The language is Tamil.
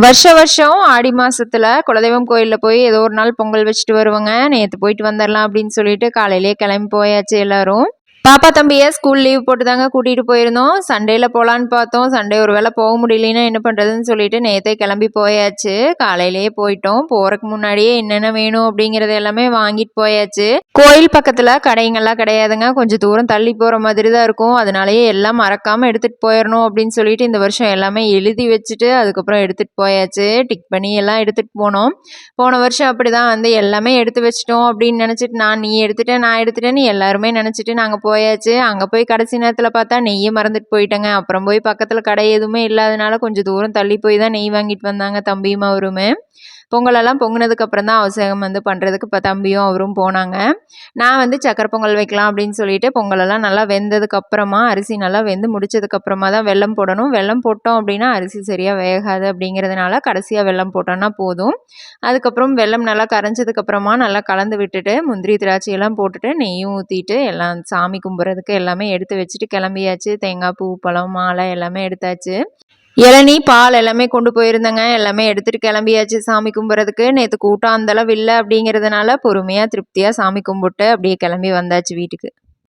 வருஷம் ஆடி மாசத்துல குலதெய்வம் கோயில்ல போய் ஏதோ ஒரு நாள் பொங்கல் வச்சுட்டு வருவாங்க. நேத்து போயிட்டு வந்துரலாம் அப்படின்னு சொல்லிட்டு காலையிலேயே கிளம்பி போயாச்சு எல்லாரும். பாப்பா தம்பியை ஸ்கூல் லீவ் போட்டு தாங்க கூட்டிகிட்டு போயிருந்தோம். சண்டேல போகலான்னு பார்த்தோம். சண்டே ஒரு வேளை போக முடியலன்னா என்ன பண்ணுறதுன்னு சொல்லிட்டு நேற்றே கிளம்பி போயாச்சு. காலையிலேயே போயிட்டோம். போகிறதுக்கு முன்னாடியே என்னென்ன வேணும் அப்படிங்கிறது எல்லாமே வாங்கிட்டு போயாச்சு. கோயில் பக்கத்தில் கடைங்கள்லாம் கிடையாதுங்க. கொஞ்சம் தூரம் தள்ளி போகிற மாதிரி தான் இருக்கும். அதனாலேயே எல்லாம் மறக்காமல் எடுத்துகிட்டு போயிடணும் அப்படின்னு சொல்லிட்டு இந்த வருஷம் எல்லாமே எழுதி வச்சுட்டு அதுக்கப்புறம் எடுத்துகிட்டு போயாச்சு. டிக் பண்ணி எல்லாம் எடுத்துகிட்டு போனோம். போன வருஷம் அப்படி தான் வந்து எல்லாமே எடுத்து வச்சிட்டோம் அப்படின்னு நினச்சிட்டு நீ எடுத்துட்டேன் நான் எடுத்துட்டேன்னு எல்லாருமே நினச்சிட்டு நாங்கள் போயாச்சு. அங்கே போய் கடைசி நேரத்தில் பார்த்தா நெய்யை மறந்துட்டு போயிட்டேங்க. அப்புறம் போய் பக்கத்தில் கடை எதுவுமே இல்லாதனால கொஞ்சம் தூரம் தள்ளி போய் தான் நெய் வாங்கிட்டு வந்தாங்க தம்பியும் அவருமே. பொங்கலெல்லாம் பொங்கினதுக்கு அப்புறம் தான் அவசியம் வந்து பண்ணுறதுக்கு இப்போ தம்பியும் அவரும் போனாங்க. நான் வந்து சக்கரை பொங்கல் வைக்கலாம் அப்படின்னு சொல்லிட்டு பொங்கலெல்லாம் நல்லா வெந்ததுக்கு அப்புறமா அரிசி நல்லா வெந்து முடிச்சதுக்கப்புறமா தான் வெல்லம் போடணும். வெல்லம் போட்டோம் அப்படின்னா அரிசி சரியாக வேகாது அப்படிங்கிறதுனால கடைசியாக வெல்லம் போட்டோன்னா போதும். அதுக்கப்புறம் வெல்லம் நல்லா கரைஞ்சதுக்கப்புறமா நல்லா கலந்து விட்டுட்டு முந்திரி திராட்சையெல்லாம் போட்டுட்டு நெய்யும் ஊற்றிட்டு எல்லாம் சாமி கும்பிட்றதுக்கு எல்லாமே எடுத்து வச்சுட்டு கிளம்பியாச்சு. தேங்காய் பூ பழம் மாலை எல்லாமே எடுத்தாச்சு. இளநீ பால் எல்லாமே கொண்டு போயிருந்தேங்க. எல்லாமே எடுத்துகிட்டு கிளம்பியாச்சு சாமி கும்பிட்றதுக்கு. நேற்று கூட்டம் அந்தளவு இல்லை அப்படிங்கிறதுனால பொறுமையாக திருப்தியாக சாமி கும்பிட்டு அப்படியே கிளம்பி வந்தாச்சு வீட்டுக்கு.